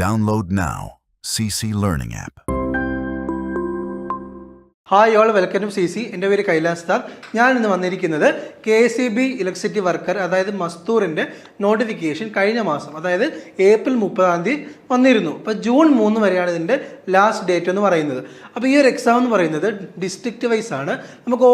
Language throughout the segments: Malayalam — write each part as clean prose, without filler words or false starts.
Download now. CC Learning app. Hi all welcome to CC. എൻ്റെ പേര് കൈലാസ് ദാർ. ഞാൻ ഇന്ന് വന്നിരിക്കുന്നത് KCB ഇലക്ട്രിസിറ്റി വർക്കർ അതായത് മസ്തൂറിൻ്റെ നോട്ടിഫിക്കേഷൻ കഴിഞ്ഞ മാസം അതായത് ഏപ്രിൽ 30 വന്നിരുന്നു. അപ്പോൾ ജൂൺ 3 വരെയാണ് ഇതിൻ്റെ ലാസ്റ്റ് ഡേറ്റ് എന്ന് പറയുന്നത്. അപ്പോൾ ഈ ഒരു എക്സാം എന്ന് പറയുന്നത് ഡിസ്ട്രിക്റ്റ് വൈസ് ആണ്. നമുക്ക്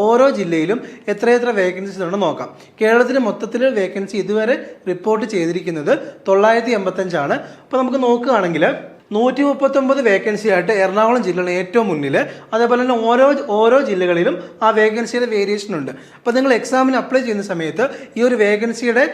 ഓരോ ജില്ലയിലും എത്ര വേക്കൻസീസ് ഉണ്ടെന്ന് നോക്കാം. കേരളത്തിലെ മൊത്തത്തിൽ വേക്കൻസി ഇതുവരെ റിപ്പോർട്ട് ചെയ്തിരിക്കുന്നത് 985 ആണ്. അപ്പോൾ നമുക്ക് നോക്കുകയാണെങ്കിൽ 139 വേക്കൻസി ആയിട്ട് എറണാകുളം ജില്ലയാണ് ഏറ്റവും മുന്നിൽ. അതേപോലെ തന്നെ ഓരോ ജില്ലകളിലും ആ വേക്കൻസിയുടെ വേരിയേഷൻ ഉണ്ട്. അപ്പോൾ നിങ്ങൾ എക്സാമിന് അപ്ലൈ ചെയ്യുന്ന സമയത്ത് ഈ ഒരു വേക്കൻസിയുടെ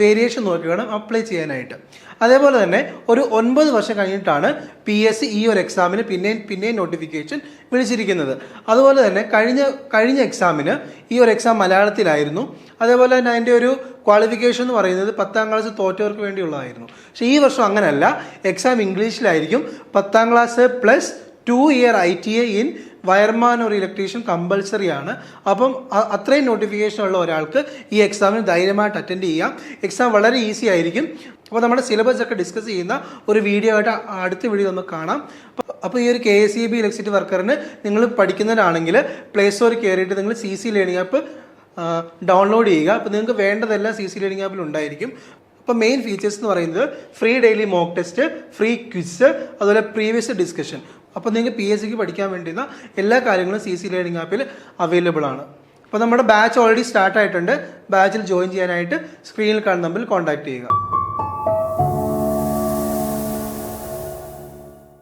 വേരിയേഷൻ നോക്കി വേണം അപ്ലൈ ചെയ്യാനായിട്ട്. അതേപോലെ തന്നെ ഒരു 9 വർഷം കഴിഞ്ഞിട്ടാണ് PSC ഈ ഒരു എക്സാമിന് പിന്നെയും നോട്ടിഫിക്കേഷൻ വിളിച്ചിരിക്കുന്നത്. അതുപോലെ തന്നെ കഴിഞ്ഞ എക്സാമിന് ഈ ഒരു എക്സാം മലയാളത്തിലായിരുന്നു. അതേപോലെ തന്നെ അതിൻ്റെ ഒരു ക്വാളിഫിക്കേഷൻ എന്ന് പറയുന്നത് 10ാം ക്ലാസ് തോറ്റവർക്ക് വേണ്ടിയുള്ളതായിരുന്നു. പക്ഷേ ഈ വർഷം അങ്ങനെയല്ല, എക്സാം ഇംഗ്ലീഷിലായിരിക്കും. 10ാം class plus 2 year ITA in wireman ഒരു ഇലക്ട്രീഷ്യൻ കമ്പൽസറി ആണ്. അപ്പം അത്രയും നോട്ടിഫിക്കേഷൻ ഉള്ള ഒരാൾക്ക് ഈ എക്സാമിന് ധൈര്യമായിട്ട് അറ്റൻഡ് ചെയ്യാം. എക്സാം വളരെ ഈസി ആയിരിക്കും. അപ്പോൾ നമ്മുടെ സിലബസ് ഒക്കെ ഡിസ്കസ് ചെയ്യുന്ന ഒരു വീഡിയോ ആയിട്ട് അടുത്ത വീഡിയോ നമുക്ക് കാണാം. അപ്പോൾ ഈ ഒരു KCB ഇലക്ട്രിസിറ്റി വർക്കറിന് നിങ്ങൾ പഠിക്കുന്നവരാണെങ്കിൽ പ്ലേ സ്റ്റോറിൽ കയറിയിട്ട് നിങ്ങൾ CC ലേണിംഗ് ആപ്പ് ഡൗൺലോഡ് ചെയ്യുക. അപ്പോൾ നിങ്ങൾക്ക് വേണ്ടതെല്ലാം CC ലേണിംഗ് ആപ്പിൽ ഉണ്ടായിരിക്കും. അപ്പോൾ മെയിൻ ഫീച്ചേഴ്സ് എന്ന് പറയുന്നത് free daily mock test, free quiz, അതുപോലെ പ്രീവിയസ് ഡിസ്കഷൻ. അപ്പോൾ നിങ്ങൾക്ക് PSCക്ക് പഠിക്കാൻ വേണ്ടുന്ന എല്ലാ കാര്യങ്ങളും CC ലേണിംഗ് ആപ്പിൽ അവൈലബിൾ ആണ്. അപ്പോൾ നമ്മുടെ ബാച്ച് ഓൾറെഡി സ്റ്റാർട്ട് ആയിട്ടുണ്ട്. ബാച്ചിൽ ജോയിൻ ചെയ്യാനായിട്ട് സ്ക്രീനിൽ കാണുന്ന നമ്പറിൽ കോൺടാക്ട് ചെയ്യുക.